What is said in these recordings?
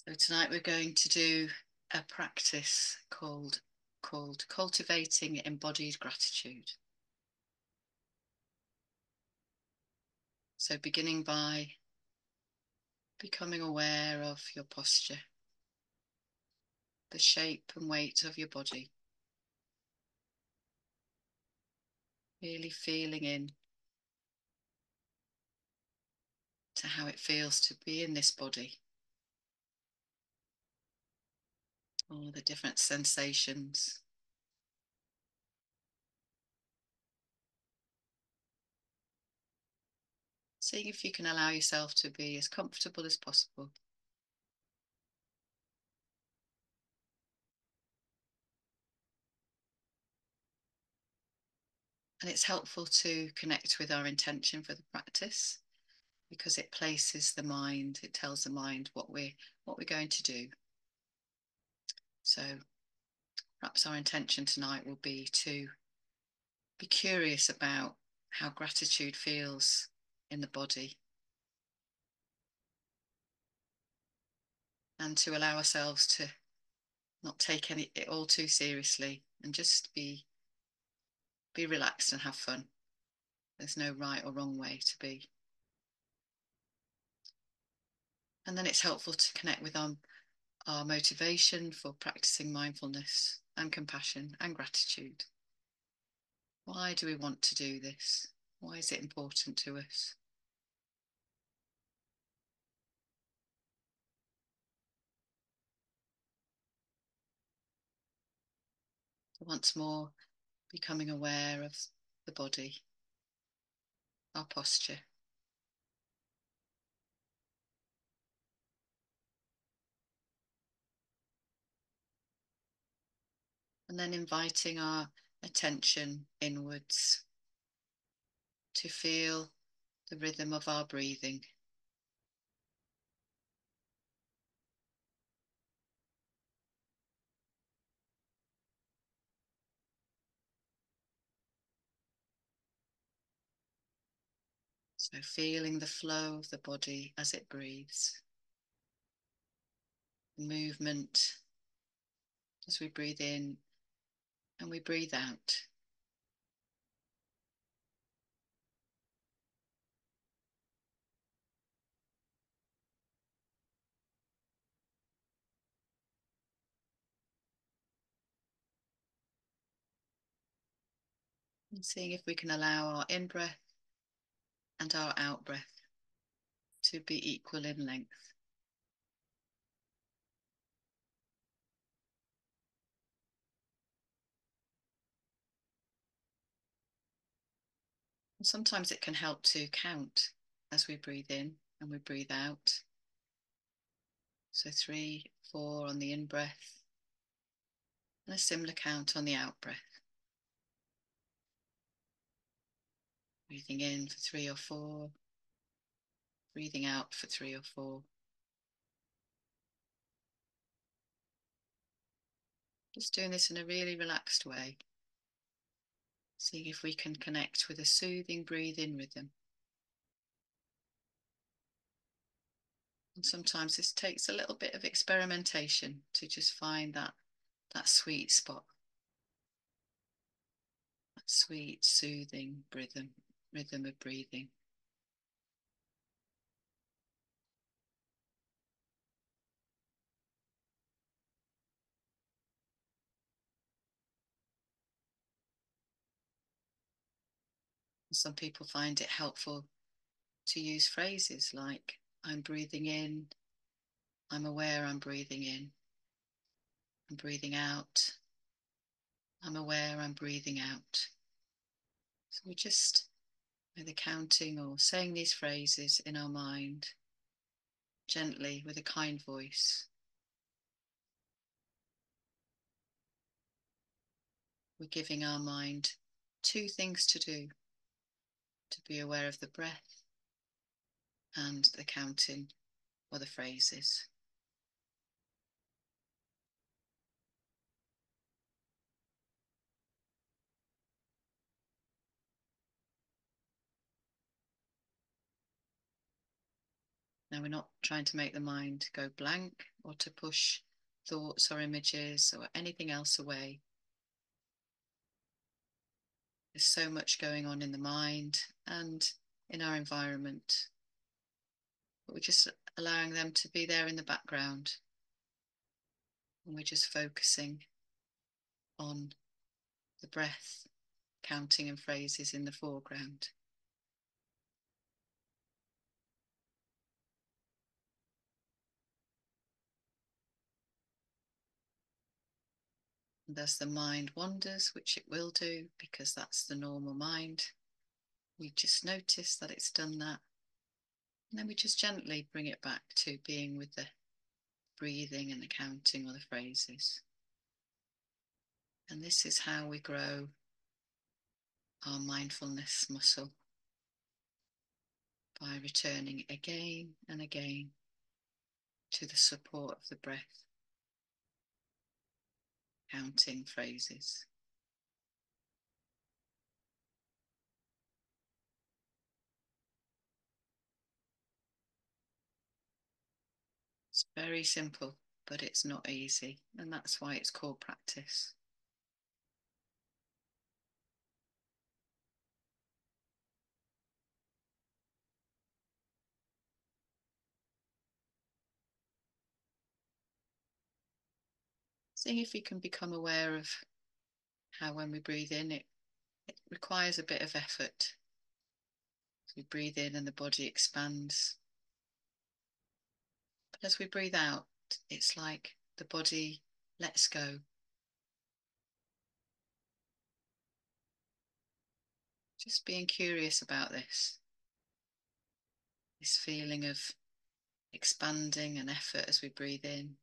So tonight we're going to do a practice called Cultivating Embodied Gratitude. So beginning by becoming aware of your posture, the shape and weight of your body, really feeling in to how it feels to be in this body, all the different sensations. Seeing if you can allow yourself to be as comfortable as possible. And it's helpful to connect with our intention for the practice, because it places the mind, it tells the mind what we're going to do. So perhaps our intention tonight will be to be curious about how gratitude feels in the body, and to allow ourselves to not take it all too seriously and just be relaxed and have fun. There's no right or wrong way to be. And then it's helpful to connect with our motivation for practicing mindfulness and compassion and gratitude. Why do we want to do this? Why is it important to us? Once more, becoming aware of the body, our posture. And then inviting our attention inwards to feel the rhythm of our breathing. So feeling the flow of the body as it breathes, movement as we breathe in and we breathe out. And seeing if we can allow our in-breath and our out-breath to be equal in length. And sometimes it can help to count as we breathe in and we breathe out. So 3, 4 on the in-breath, and a similar count on the out-breath. Breathing in for 3 or 4, breathing out for 3 or 4. Just doing this in a really relaxed way. Seeing if we can connect with a soothing breathe-in rhythm. And sometimes this takes a little bit of experimentation to just find that sweet spot, that sweet, soothing rhythm of breathing. Some people find it helpful to use phrases like, I'm breathing in, I'm aware I'm breathing in, I'm breathing out, I'm aware I'm breathing out. So we're just either counting or saying these phrases in our mind, gently with a kind voice. We're giving our mind 2 things to do: to be aware of the breath and the counting or the phrases. Now, we're not trying to make the mind go blank or to push thoughts or images or anything else away. There's so much going on in the mind and in our environment, but we're just allowing them to be there in the background, and we're just focusing on the breath, counting and phrases in the foreground. And as the mind wanders, which it will do because that's the normal mind, we just notice that it's done that. And then we just gently bring it back to being with the breathing and the counting or the phrases. And this is how we grow our mindfulness muscle, by returning again and again to the support of the breath, counting phrases. It's very simple, but it's not easy, and that's why it's called practice. Seeing if we can become aware of how when we breathe in, it requires a bit of effort. As we breathe in and the body expands. But as we breathe out, it's like the body lets go. Just being curious about this feeling of expanding and effort as we breathe in,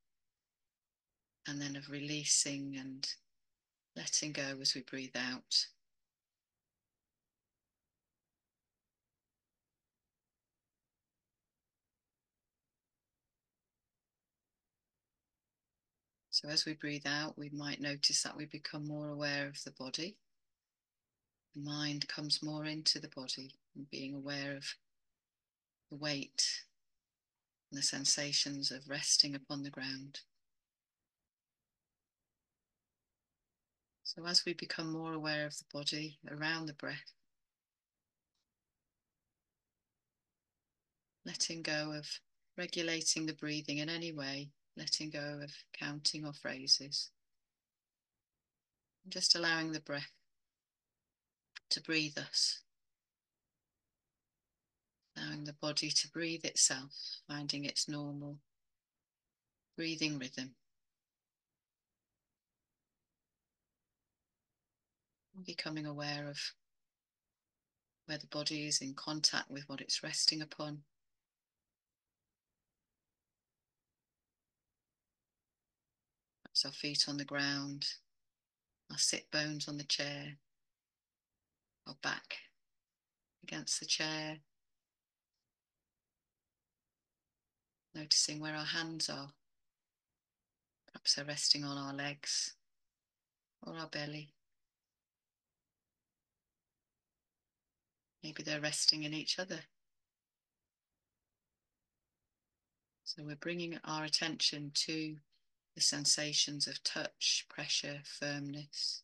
and then of releasing and letting go as we breathe out. So as we breathe out, we might notice that we become more aware of the body. The mind comes more into the body, and being aware of the weight and the sensations of resting upon the ground. So as we become more aware of the body around the breath, letting go of regulating the breathing in any way, letting go of counting or phrases, and just allowing the breath to breathe us, allowing the body to breathe itself, finding its normal breathing rhythm, and becoming aware of where the body is in contact with what it's resting upon. Perhaps our feet on the ground, our sit bones on the chair, our back against the chair, noticing where our hands are. Perhaps they're resting on our legs or our belly. Maybe they're resting in each other. So we're bringing our attention to the sensations of touch, pressure, firmness.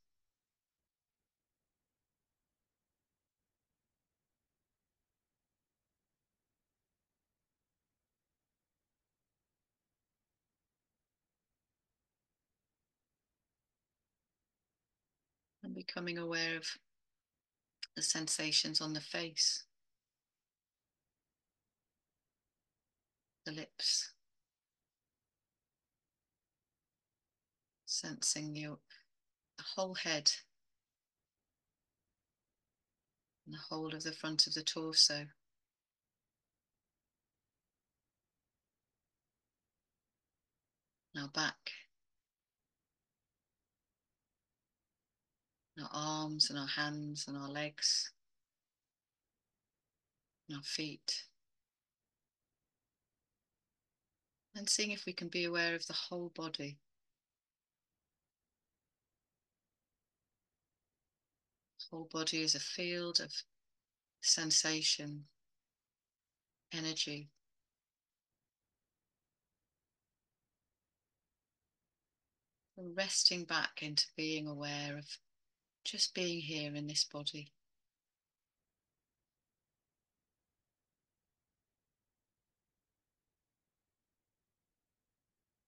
And becoming aware of the sensations on the face, the lips, sensing the whole head and the whole of the front of the torso. Now back, our arms and our hands and our legs, and our feet. And seeing if we can be aware of the whole body. The whole body is a field of sensation, energy, And resting back into being aware of just being here in this body.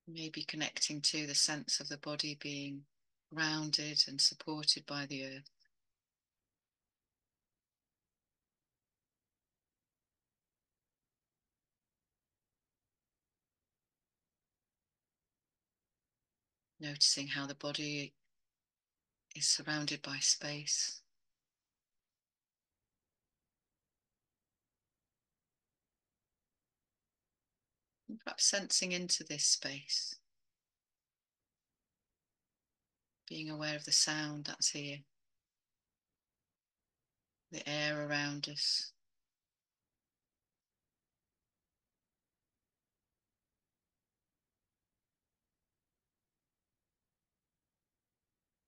Maybe connecting to the sense of the body being grounded and supported by the earth. Noticing how the body is surrounded by space. And perhaps sensing into this space. Being aware of the sound that's here. The air around us.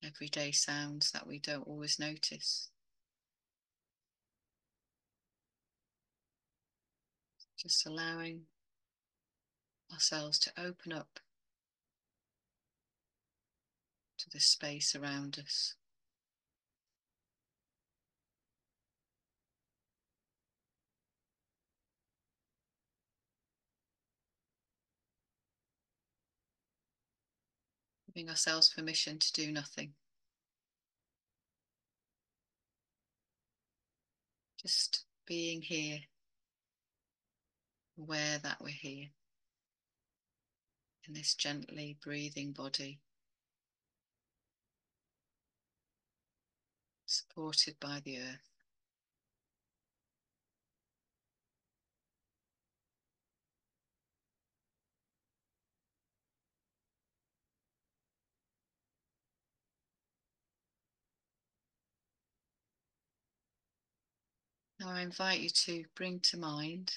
Everyday sounds that we don't always notice. Just allowing ourselves to open up to the space around us. Giving ourselves permission to do nothing. Just being here, aware that we're here in this gently breathing body, supported by the earth. Now I invite you to bring to mind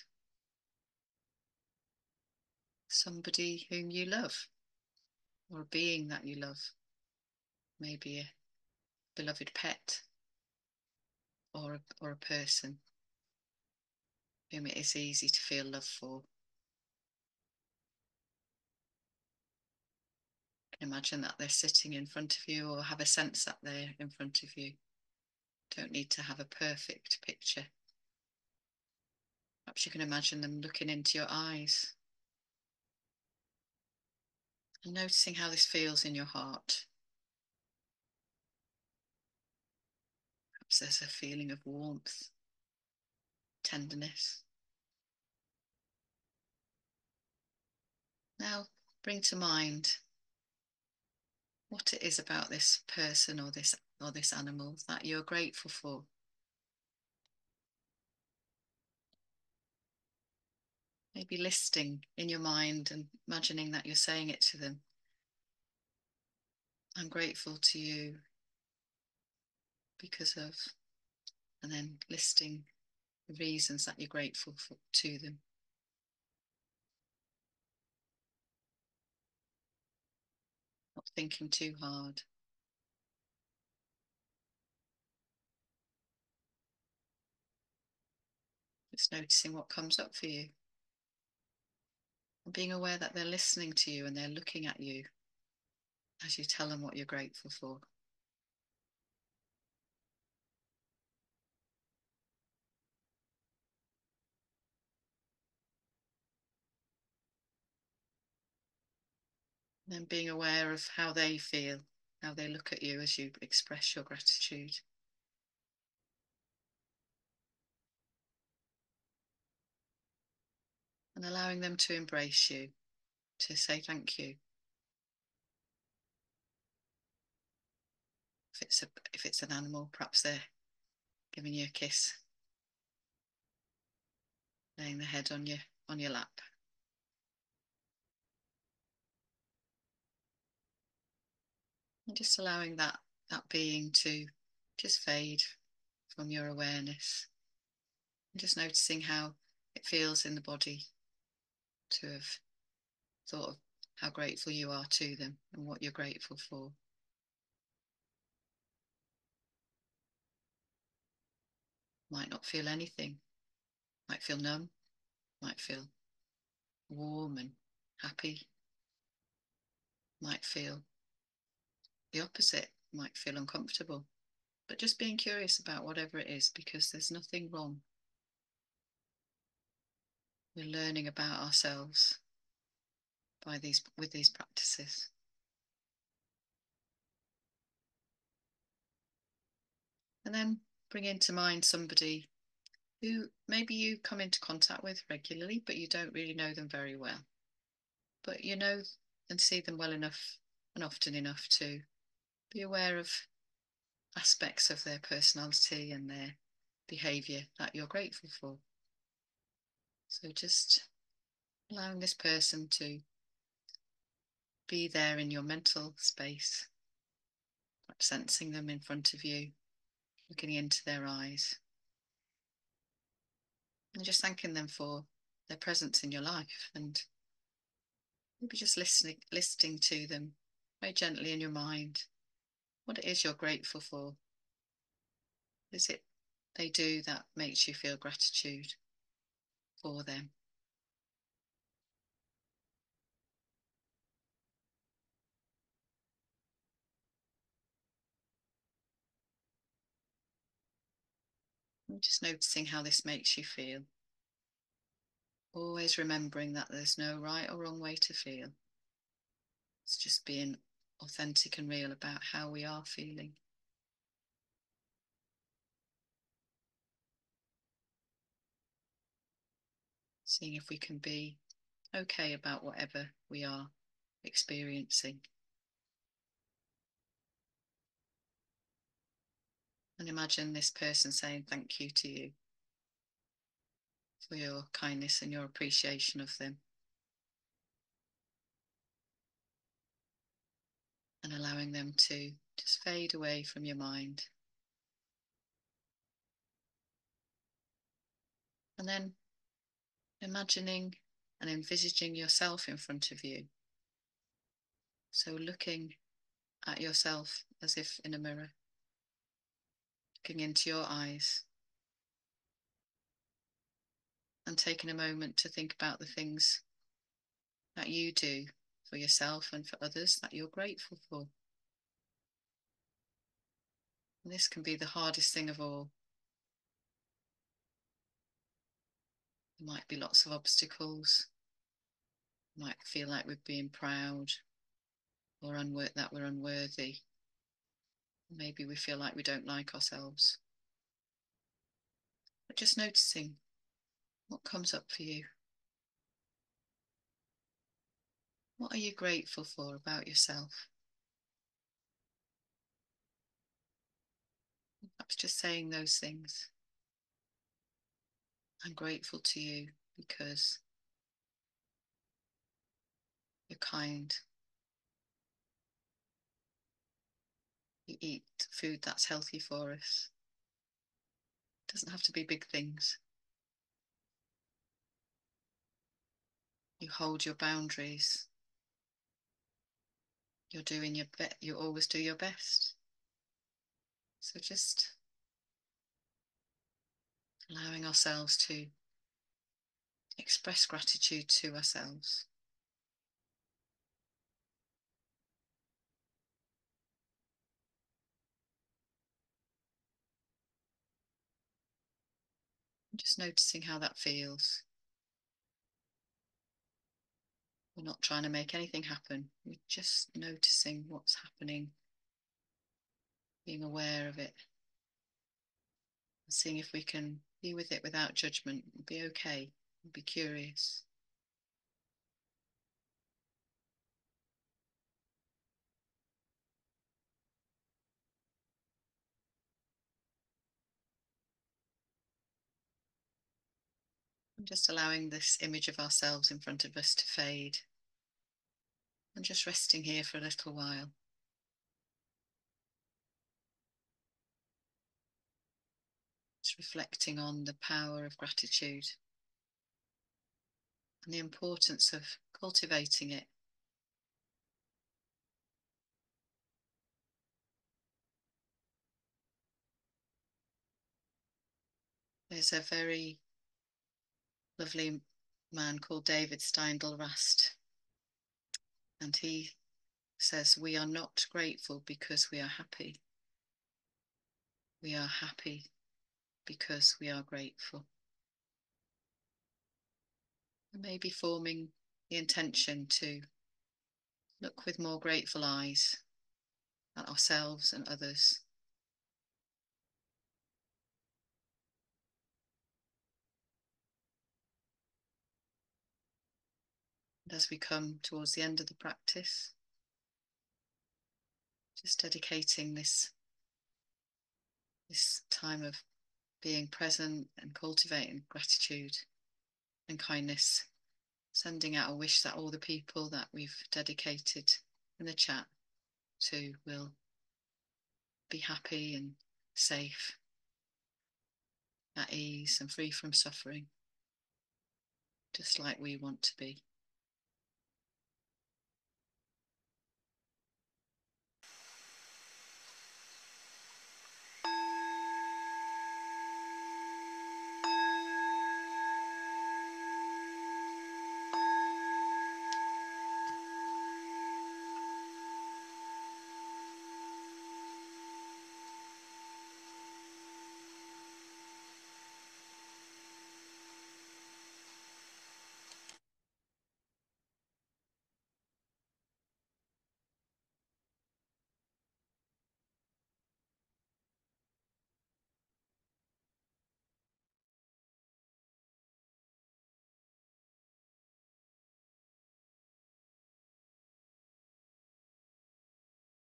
somebody whom you love, or a being that you love, maybe a beloved pet, or a person whom it is easy to feel love for. You can imagine that they're sitting in front of you, or have a sense that they're in front of you. Don't need to have a perfect picture. Perhaps you can imagine them looking into your eyes and noticing how this feels in your heart. Perhaps there's a feeling of warmth, tenderness. Now bring to mind what it is about this person or this animal that you're grateful for. Maybe listing in your mind and imagining that you're saying it to them. I'm grateful to you because of, and then listing the reasons that you're grateful for, to them. Not thinking too hard. Just noticing what comes up for you. And being aware that they're listening to you and they're looking at you as you tell them what you're grateful for. And then being aware of how they feel, how they look at you as you express your gratitude. And allowing them to embrace you, to say thank you. If it's an animal, perhaps they're giving you a kiss, laying their head on your lap. And just allowing that being to just fade from your awareness. And just noticing how it feels in the body to have thought of how grateful you are to them and what you're grateful for. Might not feel anything, might feel numb, might feel warm and happy, might feel the opposite, might feel uncomfortable. But just being curious about whatever it is, because there's nothing wrong. We're learning about ourselves with these practices. And then bring into mind somebody who maybe you come into contact with regularly, but you don't really know them very well. But you know and see them well enough and often enough to be aware of aspects of their personality and their behaviour that you're grateful for. So just allowing this person to be there in your mental space, like sensing them in front of you, looking into their eyes, and just thanking them for their presence in your life, and maybe just listening to them very gently in your mind, what it is you're grateful for. Is it they do that makes you feel gratitude for them? And just noticing how this makes you feel. Always remembering that there's no right or wrong way to feel. It's just being authentic and real about how we are feeling. Seeing if we can be okay about whatever we are experiencing. And imagine this person saying thank you to you for your kindness and your appreciation of them. And allowing them to just fade away from your mind. And then imagining and envisaging yourself in front of you. So looking at yourself as if in a mirror, looking into your eyes, and taking a moment to think about the things that you do for yourself and for others that you're grateful for. And this can be the hardest thing of all. There might be lots of obstacles. You might feel like we're being proud or that we're unworthy. Maybe we feel like we don't like ourselves. But just noticing what comes up for you. What are you grateful for about yourself? Perhaps just saying those things. I'm grateful to you because you're kind. You eat food that's healthy for us. It doesn't have to be big things. You hold your boundaries. You're doing your best. You always do your best. So just allowing ourselves to express gratitude to ourselves. Just noticing how that feels. We're not trying to make anything happen. We're just noticing what's happening, being aware of it, and seeing if we can be with it without judgment, be okay, be curious. And just allowing this image of ourselves in front of us to fade, and just resting here for a little while. Just reflecting on the power of gratitude and the importance of cultivating it. There's a very lovely man called David Steindl Rast, and he says we are not grateful because we are happy. We are happy because we are grateful. And maybe forming the intention to look with more grateful eyes at ourselves and others. And as we come towards the end of the practice, just dedicating this time of being present and cultivating gratitude and kindness, sending out a wish that all the people that we've dedicated in the chat to will be happy and safe, at ease and free from suffering, just like we want to be.